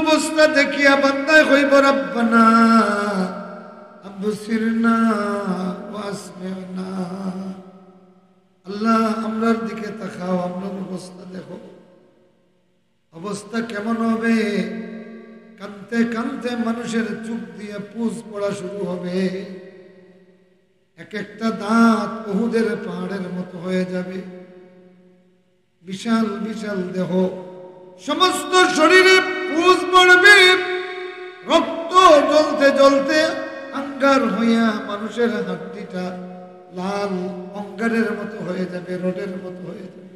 দুরবস্থা দেখিয়া বান্দায় হইব রব্বানা আবসিরনা ওয়াসমি'না। আল্লাহ আমরার দিকে তাকাও, আমরার অবস্থা দেখো। অবস্থা কেমন হবে? কানতে কানতে মানুষের চোখ দিয়ে পুজ পড়া শুরু হবে। এক একটা দাঁত উহুদের পাহাড়ের মতো হয়ে যাবে। বিশাল বিশাল দেহ, সমস্ত শরীরে পুজ পড়বে। রক্ত জ্বলতে জ্বলতে আঙ্গার হইয়া মানুষের হাড্ডিটা লাল অঙ্গারের মতো হয়ে যাবে, রোডের মতো হয়ে যাবে।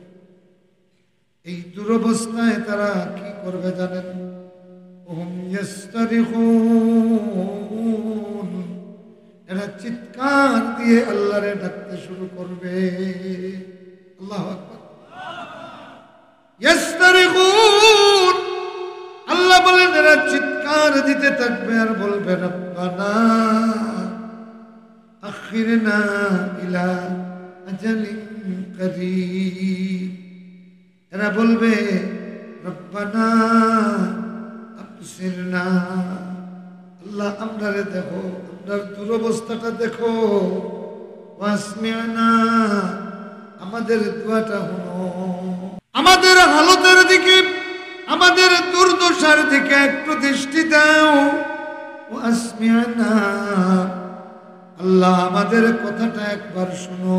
এই দুরবস্থায় তারা কি করবে জানেন? এরা চিৎকার দিয়ে আল্লাহরে ডাকতে শুরু করবে। আল্লাহু আকবার। ইস্তারিখুন, আল্লাহ বলেন এরা চিৎকার দিতে থাকবে আর বলবে রব্বানা আখিরনা ইলা আজালিন করিব। এরা বলবে রব্বানা আবসিরনা, আল্লাহ আমরারে দেখো, আমরার দুরবস্থাটা দেখো। ওয়াসমি'না, আমাদের দোয়াটা শুনো। আমাদের হালতের দিকে, আমাদের দুর্দশার দিকে একটু দৃষ্টি দাও। ওয়াসমি'না, আল্লাহ আমাদের কথাটা একবার শুনো।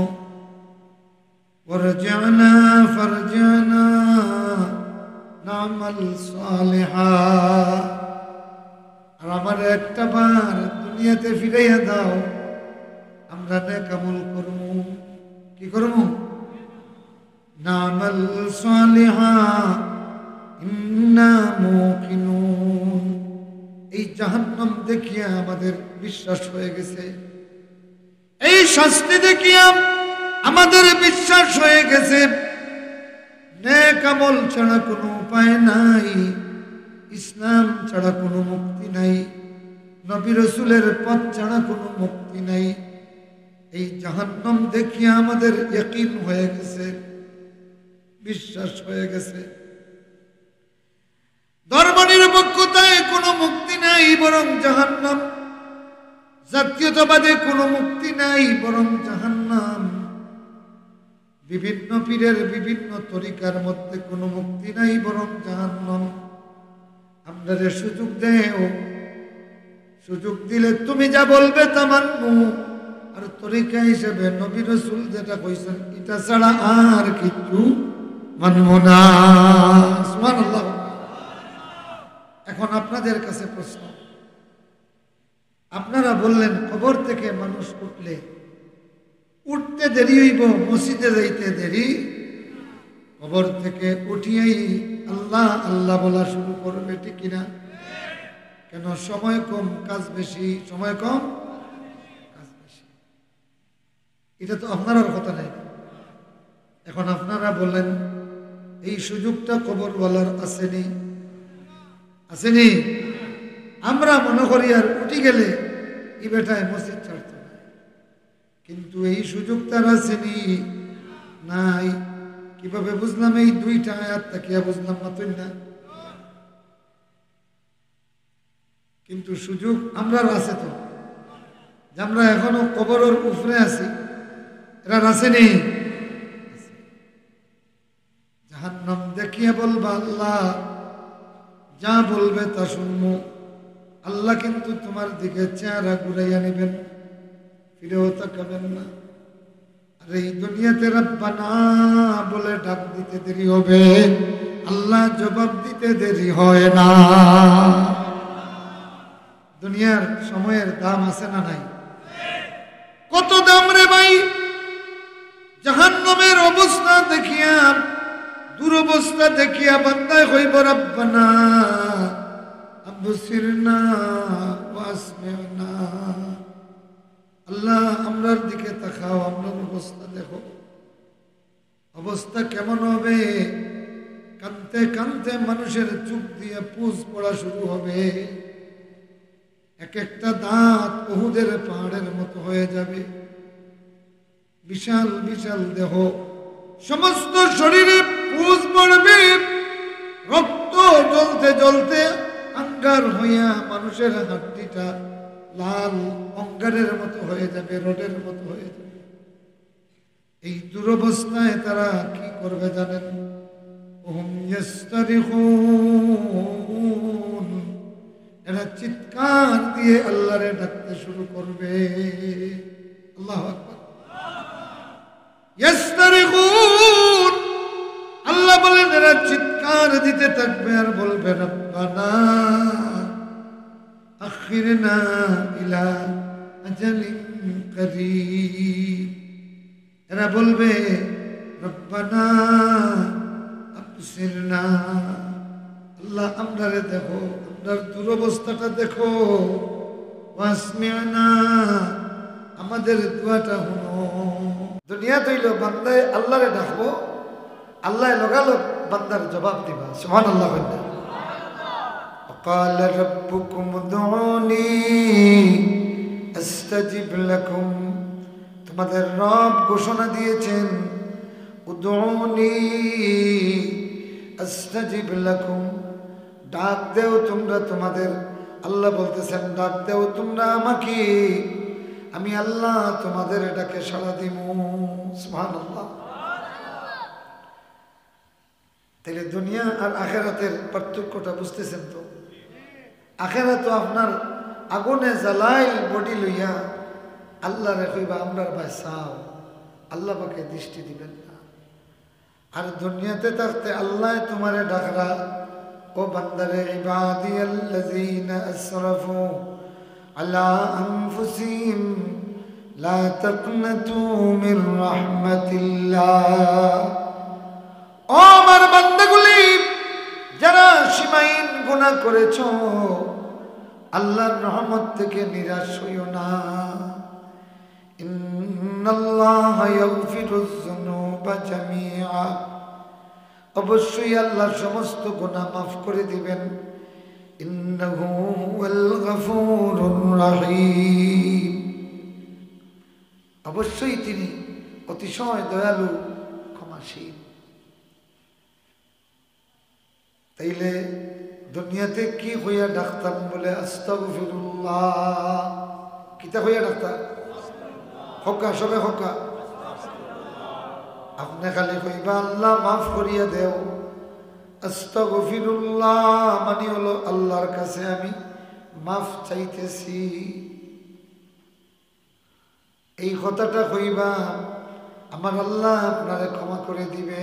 ওয়ারজি'না ফারজি'না না'মাল সালিহা, আর আমার একটা বার দুনিয়াতে ফিরাইয়া দাও, আমরা নেক আমল করব। কি করব? না'মাল সালিহা ইন্না মুকিনুন। এই জাহান্নাম দেখিয়া আমাদের বিশ্বাস হয়ে গেছে, এই শাস্তি দেখিয়া আমাদের বিশ্বাস হয়ে গেছে। নেক আমল ছাড়া কোনো উপায় নাই, ইসলাম ছাড়া কোনো মুক্তি নাই, নবী রাসূলের পথ ছাড়া কোনো মুক্তি নাই। এই জাহান্নাম দেখিয়া আমাদের ইয়াকিন হয়ে গেছে, বিশ্বাস হয়ে গেছে। ধর্মনিরপেক্ষতায় কোনো মুক্তি নাই, বরং জাহান্নাম। জাতীয়তাবাদে কোনো মুক্তি নাই, বরং জাহান্নাম। বিভিন্ন পীরের বিভিন্ন তরিকার মধ্যে কোনো মুক্তি নাই, বরং জাহান্নাম। আপনাদের সুযোগ দেও, সুযোগ দিলে তুমি যা বলবে তা মানবো। আর তরিকা হিসেবে নবী রাসূল যেটা কইছেন এটা ছাড়া আর কিছু মানব না। সুবহানাল্লাহ। এখন আপনাদের কাছে প্রশ্ন, আপনারা বললেন কবর থেকে মানুষ উঠলে উঠতে দেরি হইব, মসজিদে যাইতে দেরি। কবর থেকে উঠিয়েই আল্লাহ আল্লাহ বলা শুরু করবে, ঠিক কিনা? কেন? সময় কম, কাজ বেশি। সময় কম, কাজ বেশি। এটা তো আপনার কথা নাই। এখন আপনারা বলেন এই সুযোগটা কবরওয়ালার আসেনি? আসেনি? আমরা মনে করি আর উঠি গেলে এই বেটায় মসজিদ ছাড়তে হয়, কিন্তু এই সুযোগ তার আসেনি, নাই। কিভাবে বুঝলাম? এই দুইটা আয়াত তাকিয়া বুঝলাম মাত্রই না। কিন্তু সুযোগ আমরা আছে তো, যে আমরা এখনো কবরের উপরে আছি, এরা আসেনি। জাহান্নাম দেখিয়ে বলবা আল্লাহ যা বলবে তা শুনবো। আল্লাহ কিন্তু তোমার দিকে চেহারা ঘুরাইয়া নেবেন, ফিরেও তাকাবেন না। আর এই দুনিয়াতে রব্বানা বলে ডাক দিতে দেরি হবে, আল্লাহ জবাব দিতে দেরি হয় না। দুনিয়ার সময়ের দাম আছে না নাই? কত দাম রে ভাই! জাহান্নামের অবস্থা দেখিয়া, দুরবস্থা দেখিয়া বান্দায় হইব রব্বানা আবসিরনা ওয়াসমি'না। আল্লাহ আমরার দিকে তাকাও, আমরার অবস্থা দেখো। অবস্থা কেমন হবে? কানতে কানতে মানুষের চোখ দিয়ে পুজ পড়া শুরু হবে। এক একটা দাঁত উহুদের পাহাড়ের মতো হয়ে যাবে। বিশাল বিশাল দেহ, সমস্ত শরীরে পুজ পড়বে। রক্ত জ্বলতে জ্বলতে অঙ্গার হইয়া মানুষের হাড্ডিটা লাল অঙ্গারের মতো হয়ে যাবে, রোডের মতো হয়ে যাবে। এই দুরবস্থায় তারা কি করবে জানেন? এরা চিৎকার দিয়ে আল্লাহরে ডাকতে শুরু করবে। আল্লাহু আকবার। ইয়াস্তারিখুন, আল্লাহ বলেন এরা চিৎকার দিতে থাকবে আর বলবে রব্বানা আখিরনা ইলা আজালিন করিব। এরা বলবে রব্বানা আবসিরনা, আল্লাহ আমরারে দেখো, আমরার দুরবস্থাটা দেখো, ওয়াসমি'না, আমাদের দোয়াটা শুনো। দুনিয়া তৈল বান্দায় আল্লাহরে ডাকবো, আল্লাহ লগালগ বান্দার জবাব দিবা। সুবহানাল্লাহ। وقال ربكم ادعوني استجب لكم, তোমাদের রব ঘোষণা দিয়েছেন উদউনি আস্তাজিব লাকুম, ডাক দেও তোমরা তোমাদের। আল্লাহ বলতেছেন ডাক দেও তোমরা আমাকে, আমি আল্লাহ তোমাদের ডাকে সাড়া দিব। সুবহানাল্লাহ। তাহলে দুনিয়া আর আখেরাতের পার্থক্যটা বুঝতেছেন তো? আখেরাত তো আপনার আগুনে জ্বালাইল বডি লইয়া আল্লাহ রেখইবা আমরার ভাই চাও, আল্লাহ পাকে দৃষ্টি দিবেন না। আর দুনিয়াতে থাকতে আল্লাহ তোমারে ডাকরা, ও বান্দারে ইবাদিয়াল্লাযীনা আসরাফু আলা আনফুসিহিম লা তাকনাতু মির রাহমাতিল্লাহ। ও আমার বান্দাগুলি, যারা সীমাহীন গুনাহ করেছো, আল্লাহর রহমত থেকে নিরাশ হইও না। ইন্নাল্লাহা ইয়াগফিরুয যুনুবা জামিআ, অবশ্যই আল্লাহ সমস্ত গুনাহ মাফ করে দিবেন। ইন্নাহু হুয়াল গফুরুর রহিম, অবশ্যই তিনি অতিশয় দয়ালু ক্ষমাশীল। তাইলে দুনিয়াতে কি হইয়া ডাক্তার বলে আস্তাগফিরুল্লাহ, কিতা হইয়া ডাক্তার? হকা, সবে হকা। আপনি খালি কইবা আল্লাহ মাফ করিয়া দেও। আস্তাগফিরুল্লাহ মানে হলো আল্লাহর কাছে আমি মাফ চাইতেছি। এই কথাটা কইবা, আমার আল্লাহ আপনারে ক্ষমা করে দিবে।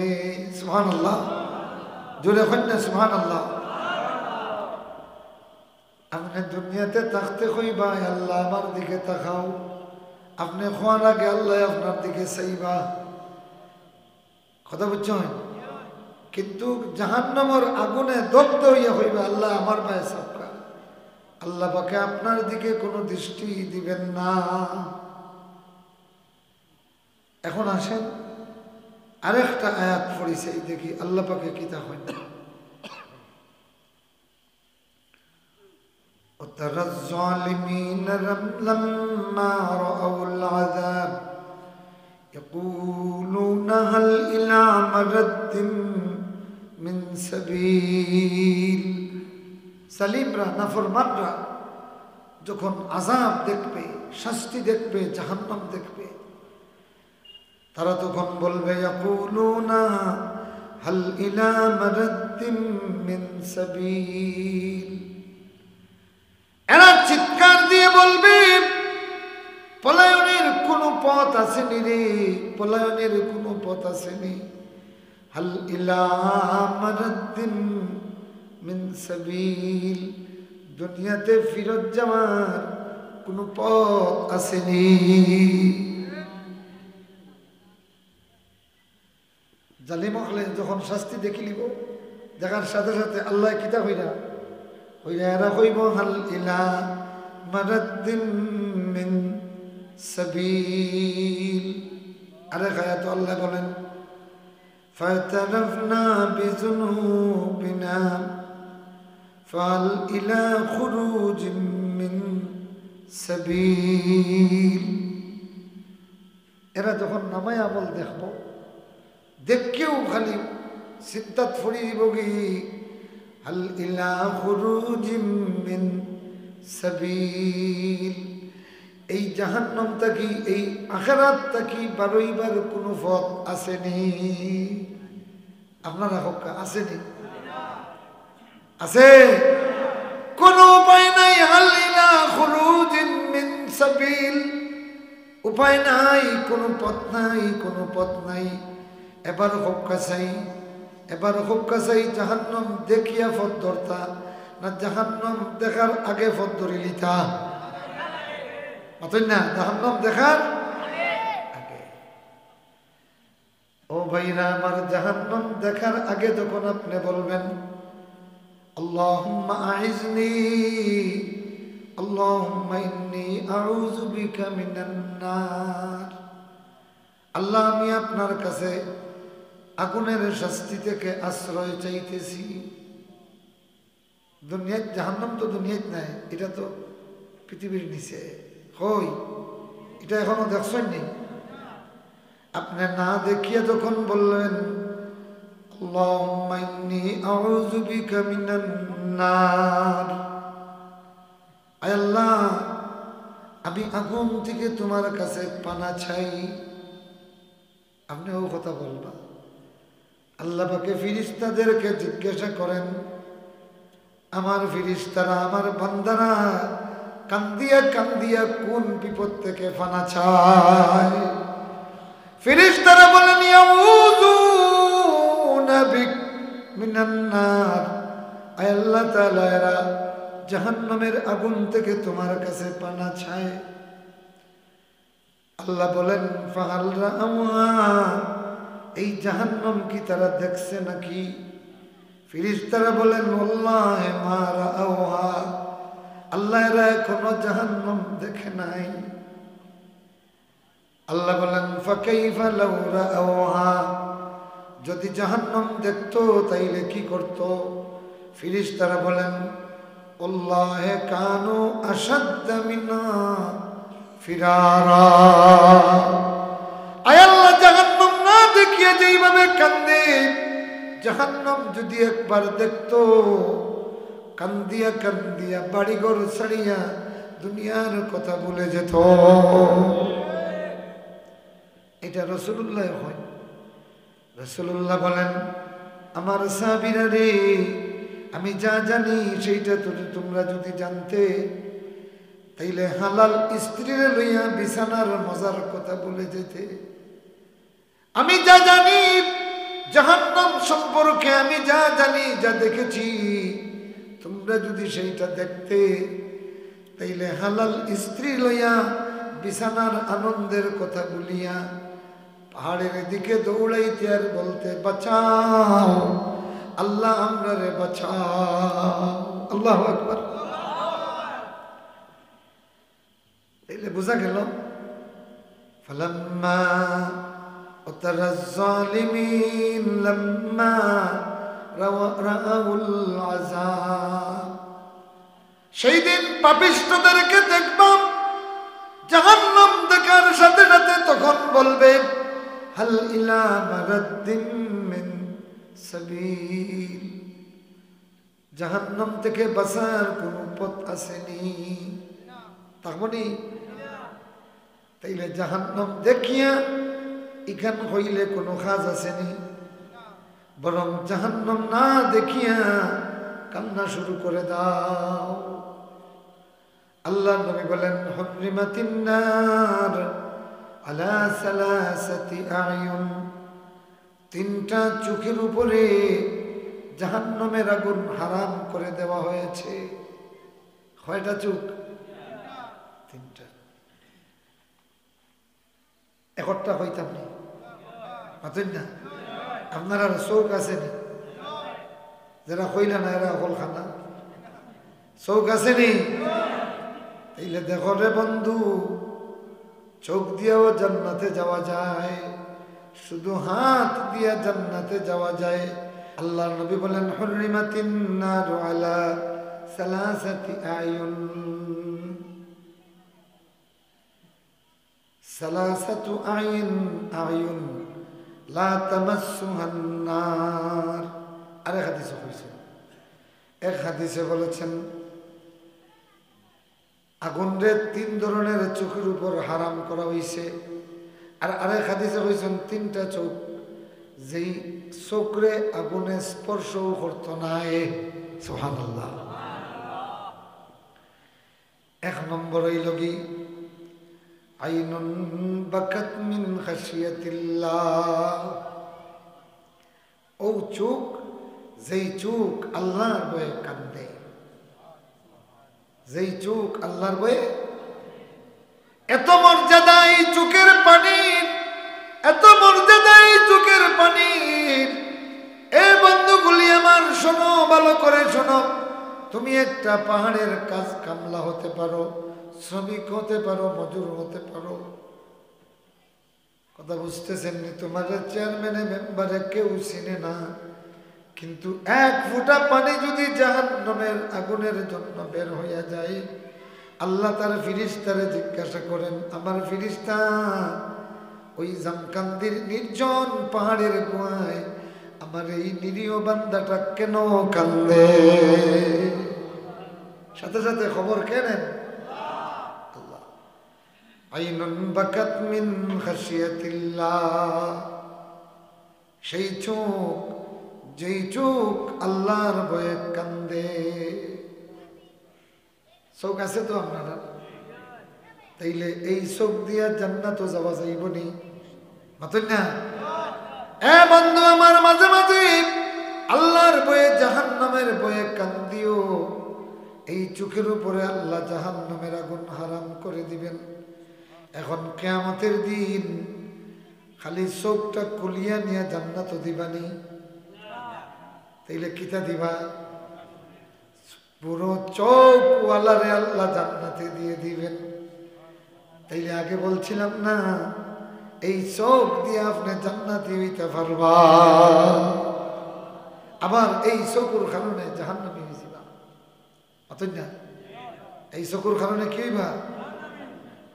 সুবহানাল্লাহ। জোরে কইনা সুবহানাল্লাহ। আপনি দুনিয়াতে থাকতে কইবা আল্লাহ আমার দিকে তাকাও, আপনি খোয়ার আগে আল্লাহ আপনার দিকে চাইবা। কথা বুঝছেন? কিন্তু জাহান্নামের আগুনে দগ্ধ হইয়া হইবা আল্লাহ আমার পায়ে সবকা, আল্লাহ পাকে আপনার দিকে কোনো দৃষ্টি দিবেন না। এখন আসেন আরেকটা আয়াত পড়িছে, দেখি আল্লাহ পাকে কিতা হয় না। وترى الظالمين لما رأوا العذاب يقولون هل إلى مرد من سبيل। সালিমরা, নাফরমানরা যখন আযাব দেখবে, শাস্তি দেখবে, জাহান্নাম দেখবে, তারা তখন বলবে ইয়াকুলুনা হাল ইলা মারাদ্দিম মিন সাবিল। এরা চিৎকার দিয়ে বলবে পলায়নের কোনো পথ আসেনি রে, পলায়নের কোনো পথ আসেনি। হাল ইলা মারাদ্দিম মিন সাবিল, দুনিয়াতে ফিরত যাওয়ার কোনো পথ আসেনি। জালিম হলে যখন শাস্তি দেখি লিব, দেখার সাথে সাথে আল্লাহ কিতা হইরা এরা হইব হাল ইলা মারাদ্দিন মিন সাবিল। আরেক আয়াতে আল্লাহ বলেন ফাতারাফনা বিযুনুবিনা ফাল ইলা খুরুজিম মিন সাবিল। এরা যখন নামায় আমল দেখবো, দেখকেও খালি চিন্তাত ফড়ি দিব কি হাল ইলা খুরুজিম মিন সাবিল। এই জাহান্নাম থাকি এই আখিরাত থাকি বারইবার কোনো পথ আসেনি। আপনারা হক আসেনি? আছে? কোনো উপায় নাই। হাল ইলা খুরুজিম মিন সাবিল, উপায় নাই, কোনো পথ নাই, কোনো পথ নাই। এবার হক্কা চাই, এবার হক্কা চাই। জাহান্নাম দেখিয়া পথ ধরতা না জাহান্নাম দেখার আগে পথ ধরে লিতা? না, জাহান্নাম দেখার আগে। ও ভাইরা আমার, জাহান্নাম দেখার আগে যখন আপনি বলবেন আল্লাহুম্মা আইজনি, আল্লাহুম্মা ইন্নী আউযু বিকা মিনান নার, আল্লাহ আমি আপনার কাছে আগুনের শাস্তি থেকে আশ্রয় চাইতেছি। দুনিয়ায় জাহান্নাম তো দুনিয়ায় নাই, এটা তো পৃথিবীর নিচে। হই এটা এখনো দেখছেন নি? আপনি না দেখিয়ে যখন বললেন আল্লাহুম্মা ইন্নী আউযু বিকা মিনান নার, আয় আল্লাহ আমি আগুন থেকে তোমার কাছে পানা চাই, আপনি ও কথা বলবা। আল্লাহ পাকে ফিরিস্তাদেরকে জিজ্ঞাসা করেন, আমার ফিরিস্তারা, আমার বান্দারা কান্দিয়া কান্দিয়া কোন বিপদ থেকে পানা চায়? ফিরিস্তারা বলেন ইয়াউযুনা বিক মিনান নার, আয় আল্লাহ তাআলা এরা জাহান্নামের আগুন থেকে তোমার কাছে পানা চায়। আল্লাহ বলেন ফাহাল রাআউহা, এই জাহান্নাম কি তারা দেখছে নাকি? ফিরিস্তারা বলেন ওয়াল্লাহি মা রাআউহা, আল্লাহ এরা এখনো জাহান্নাম দেখে নাই। আল্লাহ বলেন ফাকাইফা লাউ রাআউহা, যদি জাহান্নাম দেখতো তাইলে কি করত? ফিরিস্তারা বলেন আল্লাহে কানু আশাদ্দা মিনা ফিরারা, আয় আল্লাহ জাহান্নাম না দেখিয়ে যেইভাবে কান্দে, জাহান্নাম যদি একবার দেখতো কান্দিয়া কান্দিয়া বাড়িঘর ছাড়িয়া দুনিয়ার কথা ভুলে যেত। এটা রাসূলুল্লাহ হয়। রাসূলুল্লাহ বলেন আমার সাহাবীরা রে, আমি যা জানি সেইটা তো তোমরা যদি জানতে তাইলে হালাল স্ত্রীরে লইয়া বিছানার মজার কথা বলে যেতে। আমি যা জানি জাহান্নাম সম্পর্কে, আমি যা জানি, যা দেখেছি, তোমরা যদি সেইটা দেখতে তাইলে হালাল স্ত্রী লইয়া বিছানার আনন্দের কথা বলিয়া পাহাড়ের দিকে দৌড়াইতে আর বলতে বাঁচাও আল্লাহ, আমরা রে বাঁচাও। আল্লাহু আকবার। তাইলে বোঝা গেল ফালাম্মা উতারা যালিমিন লাম্মা রাআউল আযাব, সেই দিন পাপিষ্ঠদেরকে দেখবাম জাহান্নাম দেখার সাথে সাথে তখন বলবে হাল ইলা মারাদ্দিন মিন সাবিল, জাহান্নাম থেকে বাঁচার কোন পথ আসেনি? তাহলে তাইলে জাহান্নাম দেখিয়া এখান হইলে কোনো কাজ আসেনি, বরং জাহান্নাম না দেখিয়া কান্না শুরু করে দাও। আল্লাহ নবী বলেন হুররিমাতিন নার আলা সালাসাতি আয়ুন, তিনটা চোখের উপরে জাহান্নামের আগুন হারাম করে দেওয়া হয়েছে। কয়টা চোখ? তিনটা। একটা হইতাম না, পাতেন না আপনারা চোখ আসেনি? যারা কইলা না এরা হল খানা। চোখ আসেনি? তাইলে দেখো রে বন্ধু, চোখ দিয়েও জান্নাতে যাওয়া যায়, শুধু হাত দিয়া জান্নাতে যাওয়া যায়। আল্লাহ নবী বলেন হুররিমাতিন নারু আলা সালাসাতি আয়ুন, সালাসাতু আয়ুন লা তামাসসুহান নার। আরেক হাদিসে কইছে এক হাদিসে বলেছেন আগুনরে 3 ধরনের চোখের উপর হারাম করা হয়েছে। আর আরেক হাদিসে বলেছেন 3টা চোখ যেই চোখরে আগুনে স্পর্শও করত না। সুবহানাল্লাহ। 1 নম্বর হইল কি আইনুন বাকাত মিন খাশিয়াতিল্লাহ, ও চোখ যেই চোখ আল্লাহর ভয়ে কান্দে, যেই চোখ আল্লাহর ভয়ে। এত মর্যাদা এই চোখের পানির, এত মর্যাদা এই চোখের পানির। এ বন্ধুগুলি আমার, শোনো, ভালো করে শোনো। তুমি একটা পাহাড়ের কাজ কামলা হতে পারো, শ্রমিক হতে পারো, মজুর হতে পারো। কথা বুঝতেছেন? তোমাদের চেয়ারম্যানে মেম্বারে কেউ চিনে না, কিন্তু 1 ফোঁটা পানি যদি জাহান্নামের আগুনের জন্য বের হইয়া যায়, আল্লাহ তার ফিরিস্তারে জিজ্ঞাসা করেন, আমার ফিরিস্তা ওই জামকান্দির নির্জন পাহাড়ের গুহায় আমার এই নিরীহ বান্দাটা কেন কান্দে? সাথে সাথে খবর কে নেন? আল্লাহ। আইনুন বাকাত মিন খাশিয়াতিল্লাহ, সেই চোখ যেই চোখ আল্লাহর ভয়ে কান্দে। চোখ আছে তো আপনারা? তাইলে এই চোখ দিয়া জান্নাতও যাওয়া যাইব নি? মাতন না? এ বন্ধু আমার, মাঝে মাঝে আল্লাহর ভয়ে জাহান্নামের ভয়ে কান্দিও। এই চোখের উপরে আল্লাহ জাহান্নামের আগুন হারাম করে দিবেন। এখন কিয়ামতের দিন খালি চোখটা কুলিয়া নিয়ে জান্নাতও দিবানি? তাইলে কিতা দিবা? পুরো চোখওয়ালারে আল্লাহ জান্নাতে দিয়ে দিবেন। তাইলে আগে বলছিলাম না, এই চোখ দিয়ে আপনি জান্নাতি হইতে পারবা, আবার এই চোখের কারণে জাহান্নামী হয়ে যাবা। অতই না? এই চোখের কারণে কি হইবা?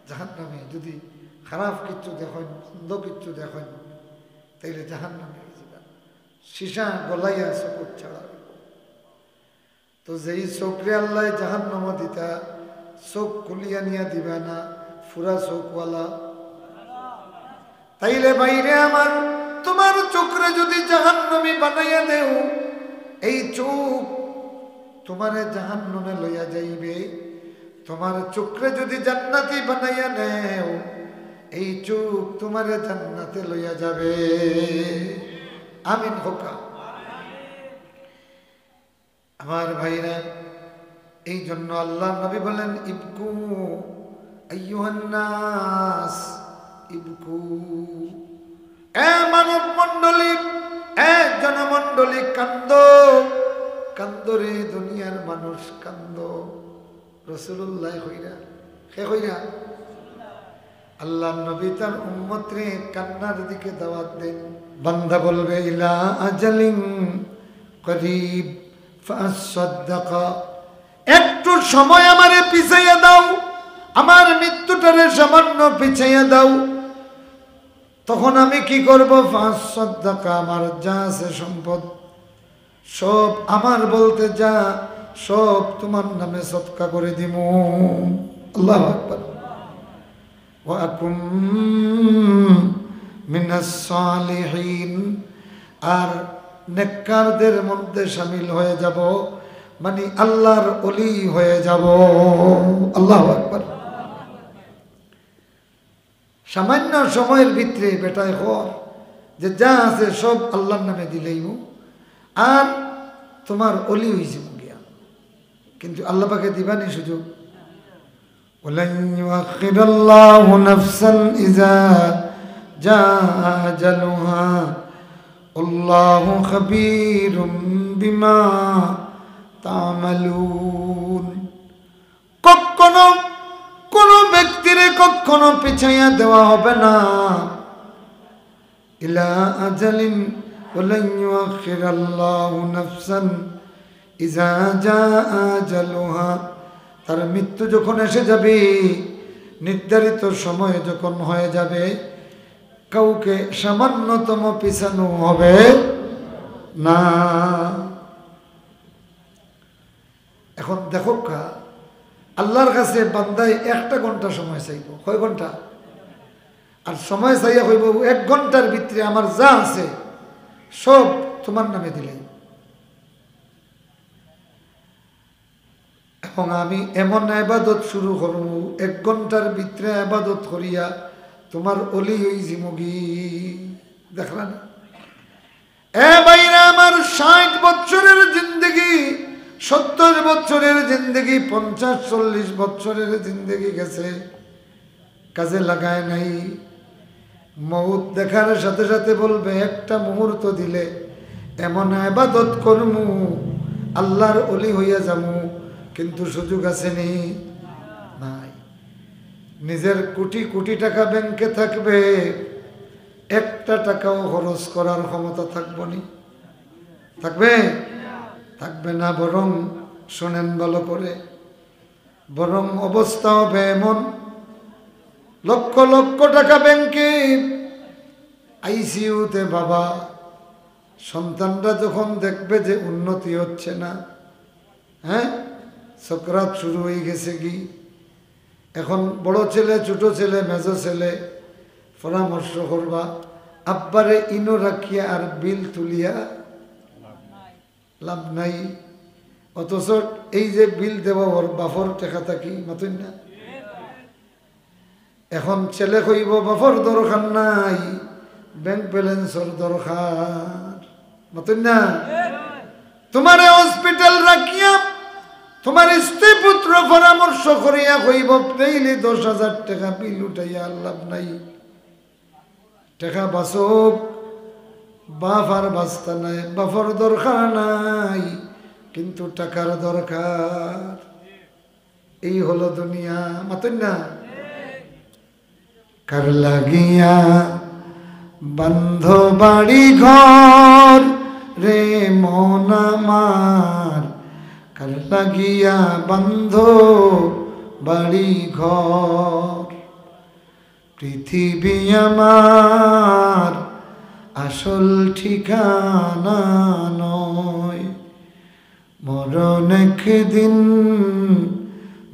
জাহান্নামী। যদি খারাপ কিছু দেখেন, বন্ধ কিছু দেখেন, তাইলে জাহান্নামী হয়ে যাবা। সীসা গলাইয়া চোখ ছাড়া। তো যেই চোখরে আল্লাহ জাহান্নাম দিতা, চোখ খুলিয়া নিয়া দিবা না, ফুরা চোখওয়ালা। তাইলে বাইরে আমার, তোমার চোখরে যদি জাহান্নামী বানাইয়া দেও, এই চোখ তোমারে জাহান্নামে লইয়া যাইবে। তোমার চোখরে যদি জান্নাতি বানাইয়া নেও, এই চোখ তোমারে জান্নাতে লইয়া যাবে। আমিন হোকা। আমার ভাইরা, এই জন্য আল্লাহ নবী বলেন, ইবকু আইয়ুহান নাস ইবকু। এ মানব মণ্ডলী, এ জনমণ্ডলী, কান্দো, কান্দো রে দুনিয়ার মানুষ, কান্দো। রাসূলুল্লাহ কইরা, কে কইরা? আল্লাহ নবী তার উম্মত রে কান্নার দিকে দাওয়াত দেন। বান্দা বলবে, ইলা আজালিন করিব ফাসাদ্দাকা, একটু সময় আমারে পিছাইয়া দাও, আমার মৃত্যুটারে সামান্য পিছাইয়া দাও, তখন আমি কি করব? ফাসাদ্দাকা, আমার যা আছে সম্পদ সব আমার, বলতে যা সব তোমার নামে সদকা করে দিব। আল্লাহু আকবার। ওয়া আকুম মিনাস সালিহিন, আর নেককারদের মধ্যে শামিল হয়ে যাব, মানে আল্লাহর ওলি হয়ে যাব। আল্লাহু আকবার। সামান্য সময়ের ভিতরে বেটায় হর যে যা আছে সব আল্লাহর নামে দিলেই, আর তোমার ওলি হইছে গিয়া। কিন্তু আল্লাহ পাকে দিবানি সুযোগ। ওয়ালান ইউআখিরাল্লাহু নাফসান ইযা জাআ আজালুহা আল্লাহু খাবীরুম বিমা তা'মালুন। কখনো কোন ব্যক্তিরে কখনো পিছাইয়া দেওয়া হবে না। ইলা আজালিন ওয়ালান ইউআখিরাল্লাহু নাফসান ইযা জাআ আজালুহা, তার মৃত্যু যখন এসে যাবে, নির্ধারিত সময় যখন হয়ে যাবে, কাউকে সামান্যতম পিছানো হবে না। এখন দেখো কা আল্লাহর কাছে বান্দায় 1টা ঘন্টা সময় চাইব, কয় ঘন্টা? আর সময় চাইয়া কইব 1 ঘন্টার ভিতরে আমার যা আছে সব তোমার নামে দিলে, এবং আমি এমন ইবাদত শুরু করব 1 ঘন্টার ভিতরে ইবাদত করিয়া তোমার অলি হই জিমগি। দেখলেন এ ভাইরা আমার, 60 বছরের জিন্দগি, 70 বছরের জিন্দগি, 50-40 বছরের জিন্দগি গেছে, কাজে লাগায় নাই। মউত দেখার সাথে সাথে বলবে একটা মুহূর্ত দিলে এমন ইবাদত করমু আল্লাহর অলি হইয়া যামু, কিন্তু সুযোগ আছে নি? নাই। নিজের কোটি কোটি টাকা ব্যাংকে থাকবে, 1টা টাকাও খরচ করার ক্ষমতা থাকবো নি? থাকবে? থাকবে না। বরং শোনেন ভালো করে, বরং অবস্থা হবে এমন, লক্ষ লক্ষ টাকা ব্যাংকে, আইসিইউতে বাবা, সন্তানরা যখন দেখবে যে উন্নতি হচ্ছে না, হ্যাঁ সকরাত শুরু হয়ে গেছে কি, এখন বড় ছেলে, ছোট ছেলে, মেজো ছেলে পরামর্শ করবা, আব্বারে ইনো রাখিয়া আর বিল তুলিয়া লাভ নাই। অথচ এই যে বিল দেব ওর বাফর টেকা থাকি মাতুন না। এখন ছেলে কইব বাফর দরকার নাই, ব্যাংক ব্যালেন্সর দরকার, মাতুন না। তোমার হসপিটাল রাখিয়া তোমার স্ত্রী পুত্র পরামর্শ করিয়া কইব ডেইলি 10,000 টাকা বিল উঠাইয়া লাভ নাই, টাকা বাঁচক, বাপ আর বাঁচতা নাই, বাপর দরকার নাই, কিন্তু টাকার দরকার। এই হলো দুনিয়া, মাতুন না। কার লাগিয়া বন্ধ বাড়ি ঘর রে মন আমার, কার লাগিয়া বন্ধ বাড়ি ঘর, পৃথিবী আমার আসল ঠিকানা নয়, মরণ একদিন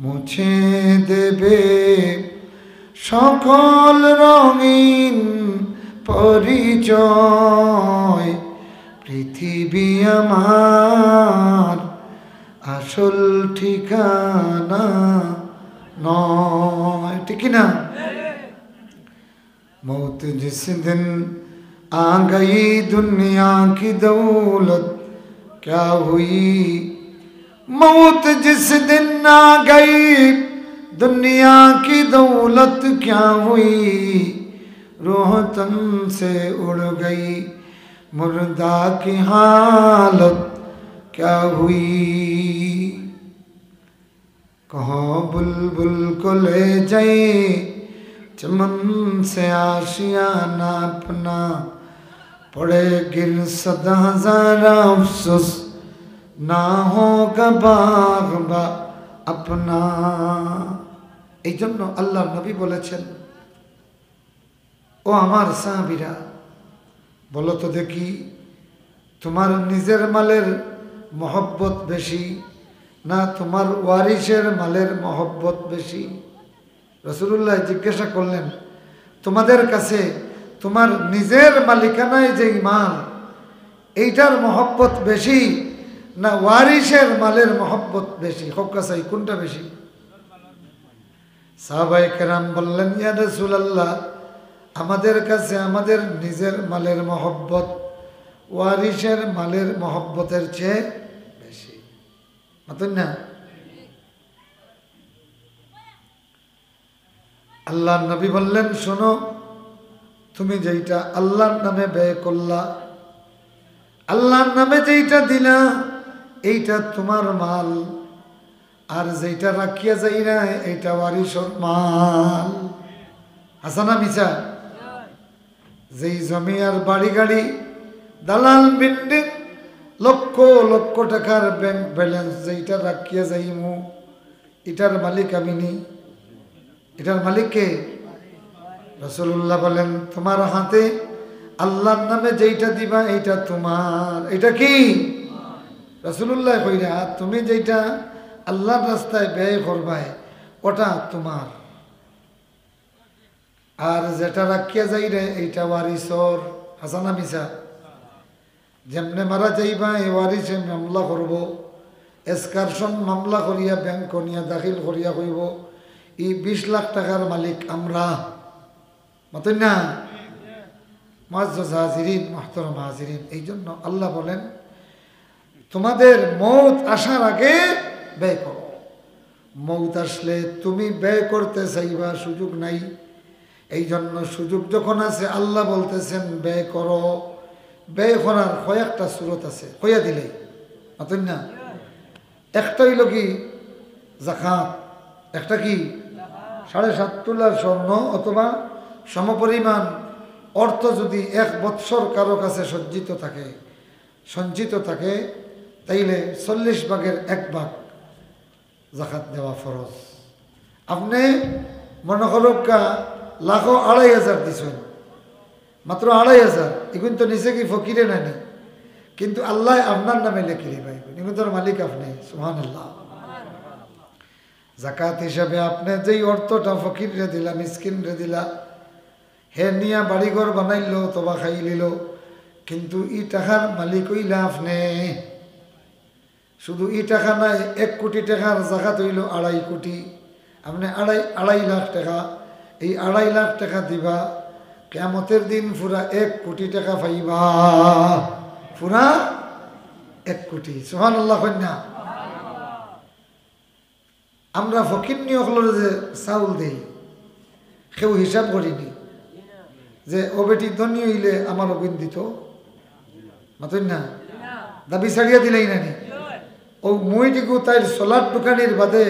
মুছে দেবে সকল রঙিন পরিচয়, পৃথিবী আমার আসল ঠিকানা নয়, ঠিক না? मौत जिस दिन आ गई दुनिया की दौलत क्या हुई, मौत जिस दिन आ गई दुनिया की दौलत क्या हुई, रूह तन से उड़ गई मुर्दा की हालत क्या हुई, कहाँ बुलबुल को ले जाए चमन से आशियाना अपना, पड़े गिर सदा हज़ारा अफसोस ना होगा बाग़बा अपना। এই জন্য আল্লাহ নবী বলেছেন, ও আমার সাহাবীরা, বলো তো দেখি তোমার নিজের মালের মহব্বত বেশি না তোমার ওয়ারিসের মালের মহব্বত বেশি? রাসূলুল্লাহ জিজ্ঞাসা করলেন, তোমাদের কাছে তোমার নিজের মালিকানায় যে মাল এইটার মহব্বত বেশি না ওয়ারিসের মালের মহব্বত বেশি? হকাসাই কোনটা বেশি? সাহাবায়ে কেরাম বললেন, ইয়া রাসূলুল্লাহ, আমাদের কাছে আমাদের নিজের মালের মহব্বত ওয়ারিসের মালের মহব্বতের চেয়ে বেশি, মাতুন না। আল্লাহর নবী বললেন, শোনো, তুমি যেইটা আল্লাহর নামে ব্যয় করলা, আল্লাহর নামে যেইটা দিলা, এইটা তোমার মাল, আর যেইটা রাখিয়া যাই না এইটা ওয়ারিসর মাল। হাসানা মিছা? যেই জমি আর বাড়ি গাড়ি, দালাল বিল্ডিং, লক্ষ লক্ষ টাকার ব্যাংক ব্যালেন্স যেইটা রাখিয়া যাইমু, এটার মালিক আমি নি, এটার মালিক কে? রাসূলুল্লাহ বলেন, তোমার হাতে আল্লাহর নামে যেইটা দিবা এইটা তোমার। এটা কি? রাসূলুল্লাহ কইরা, তুমি যেইটা আল্লাহর রাস্তায় ব্যয় করবায় ওটা তোমার, আর যেটা রাখিয়া যাই রে এইটা ওয়ারিসর। হাসানা মিসা? যেমনে মারা যাইবা এই ওয়ারিসে মামলা করব, এসকারশন মামলা করিয়া ব্যাংক নিয়া দাখিল করিয়া কইব এই 20 লাখ টাকার মালিক আমরা। মতন না? মুআজ্জাজ হাজিরিন, মুহতারাম হাজিরিন, এই জন্য আল্লাহ বলেন তোমাদের মৌত আসার আগে ব্যয় করো। মৌত আসলে তুমি ব্যয় করতে চাইবা, সুযোগ নাই। এই জন্য সুযোগ যখন আছে আল্লাহ বলতেছেন ব্যয় করো। ব্যয় করার কয়েকটা সুরত আছে, কইয়া দিলেই মতন না? একটা হইল কি যাকাত, একটা কি 7.5 তোলা স্বর্ণ অথবা সমপরিমাণ অর্থ যদি 1 বৎসর কারো কাছে সঞ্চিত থাকে তাইলে 40 ভাগের 1 ভাগ যাকাত দেওয়া ফরজ। আপনি মনে করুকা লাখো 2,500 দিছেন, মাত্র 2,500, এখন তো নিচে কি ফকিরে নানি, কিন্তু আল্লাহ আপনার নামে লেখিলে ভাই, এখন তোর মালিক আপনি। সুবহানাল্লাহ। যাকাত হিসাবে আপনি যেই অর্থটা ফকিরে দিলা, মিসকিনরে দিলা, হে নিয়া বাড়িঘর বানাইল তোবা খাই লিল, কিন্তু ই টাকার মালিক হইলা আপনি। শুধু ই টাকা নাই, 1 কোটি টাকার যাকাত হইল 2.5 কোটি, আপনি 2.5 লাখ টাকা, এই 2.5 লাখ টাকা দিবা, কিয়ামতের দিন পুরা 1 কোটি টাকা পাইবা, পুরা 1 কোটি। সুবহানাল্লাহ কন্যা। আমরা ফকির নিয়কলরে যে চাউল দেই কেউ হিসাব করিনি যে ও বেটি ধনী হইলে আমার অগুন দিত, মাতই না? দাবি ছাড়িয়া দিলেই নানি ও মুইটিকু তাই সোলার দোকানের বাদে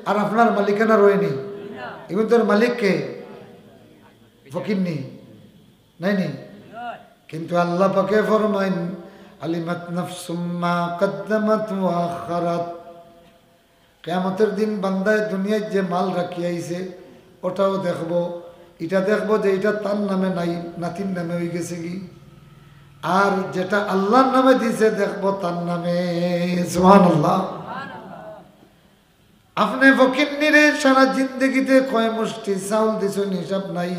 আর আপনার মালিকানা রয়েনি, এখন তোর মালিককে ফকির নেই নাই নি। কিন্তু আল্লাহ পাকে ফরমাইন আলিমাত নাফসুম মা কদ্দামাত ওয়া আখারাত, কিয়ামতের দিন বান্দায় দুনিয়ায় যে মাল রাখি আইছে ওটাও দেখবো। এটা দেখবো যে এটা তার নামে নাই, নাতির নামে হয়ে গেছে কি, আর যেটা আল্লাহর নামে দিছে দেখবো তার নামে। সুবহানাল্লাহ। আপনি ফকির নিরে সারা জিন্দগিতে কয় মুষ্টি চাউল দিছেন হিসাব নাই,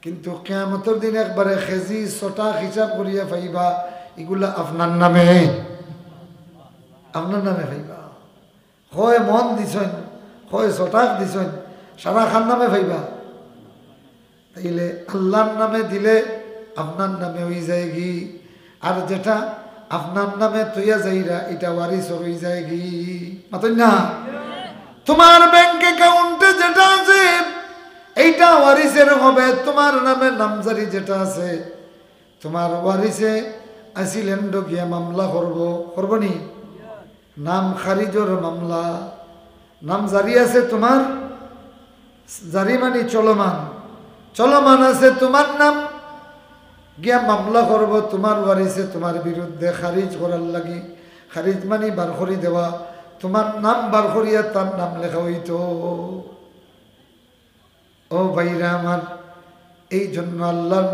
কিন্তু কিয়ামতের দিন একবারে খেজি ছটা হিসাব করিয়া পাইবা, এগুলা আপনার নামে পাইবা। হয় মন দিছেন, হয় ছটাক দিছেন, সারা খান নামে পাইবা। তাইলে আল্লাহর নামে দিলে আপনার নামে হয়ে যায় গি, আর যেটা আপনার নামে তৈয়া যাইরা এটা ওয়ারিস হয়ে যায় গি। মাতই না? তোমার ব্যাংক অ্যাকাউন্টে যেটা আছে এইটা ওয়ারিসের হবে। তোমার নামে নামজারি যেটা আছে, তোমার ওয়ারিসে আসিলেন গিয়া মামলা করব নি, নাম খারিজর মামলা, নাম জারি আছে তোমার, জারি মানে চলমান আছে তোমার নাম, গিয়া মামলা করব তোমার ওয়ারিসে তোমার বিরুদ্ধে খারিজ করার লাগি। খারিজ মানে বার করি দেওয়া, তোমার নাম বার করিয়া তার নাম লেখা হইতো। ও ভাইরা আমার, এই জন্য আল্লাহর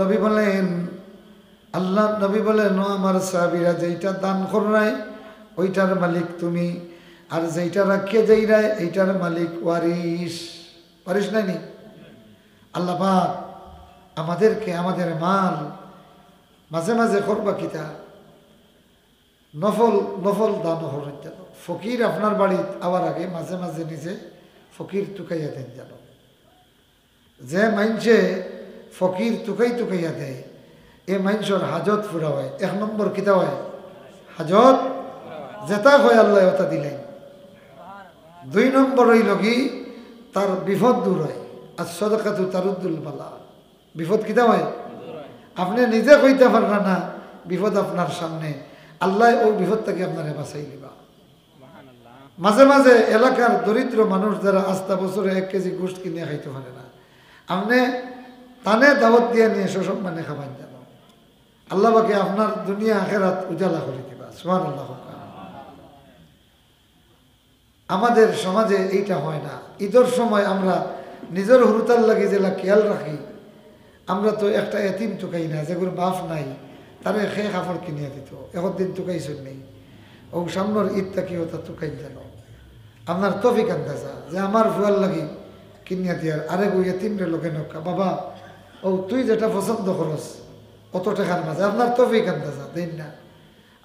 নবী বলেন ও আমার সাহাবীরা, যেইটা দান করাই ওইটার মালিক তুমি, আর যেইটা রাখিয়ে যাইরাই এইটার মালিক ওয়ারিস নাই নি। আল্লাহ পাক আমাদেরকে আমাদের মাল মাঝে মাঝে করবা কিতা নফল দান হরণ যেন। ফকির আপনার বাড়ি আবার আগে মাঝে মাঝে নিজে ফকির টুকাইয়া দেন যেন। যে মাইনসে ফকির টুকাইয়া দেয় এ মাইনসর হাজত ফুরা হয়। 1 নম্বর কিতা হয়? হাজত যেটা হয় আল্লাহ ওটা দিলেন। 2 নম্বর হইল কি তার বিপদ দূর হয়। আর সদকাতু তারুদ্দুল বালা, বিপদ কিতা হয়? আপনি নিজে কইতে পারবেন না বিপদ আপনার সামনে, আল্লাহ ওই বিপদটাকে আপনারে বাঁচাই দিবা। মাঝে মাঝে এলাকার দরিদ্র মানুষ যারা আস্তা বছরে 1 কেজি গোশত কিনে খাইতে পারে না, আপনি তানে দাওয়াত দিয়ে নিয়ে সব মানে খাবেন যেন। আল্লাহ বাকে আপনার দুনিয়া আখেরাত উজালা করে দিবা। সুবহানাল্লাহ। আমাদের সমাজে এইটা হয় না। ঈদের সময় আমরা নিজের হুরুতার লাগি যেটা খেয়াল রাখি, আমরা তো একটা এতিম টুকাই না, যেগুলো বাপ নাই তারে খেয়ে কাপড় কিনিয়া দিত, 1 দিন টুকাইছেন নেই, ও সামনের ঈদটা কি হতা টুকাই যেন। আপনার তফিক আন্দাজা যে আমার ফুয়ার লাগি কিনিয়া দিয়ার আরে বইয়া তিনটে লোকে নৌকা বাবা ও তুই যেটা পছন্দ করস কত টাকার মাঝে আপনার তফিক আন্দাজা দিন না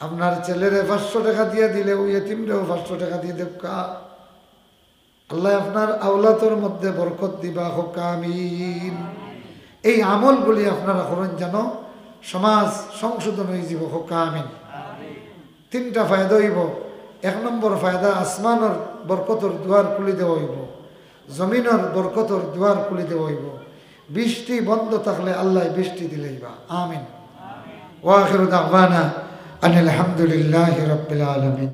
আপনার ছেলেরে 500 টাকা দিয়ে দিলে ওই তিনটেও 500 টাকা দিয়ে দেবকা আল্লাহ আপনার আওলাতর মধ্যে বরকত দিবা হোক আমিন। এই আমলগুলি আপনারা করেন যেন সমাজ সংশোধন হয়ে যাব হোক আমিন। 3টা ফায়দা হইব। 1 নম্বর ফায়দা আসমানের বরকতর দুয়ার খুলে দেওয়া হইব, জমিনের বরকতর দুয়ার খুলে দেওয়া হইব। বৃষ্টি বন্ধ থাকলে আল্লাহ বৃষ্টি দিলেইবা আমিন। ওয়া আখিরু দাওয়ানা আনিল হামদুলিল্লাহি রাব্বিল আলামিন।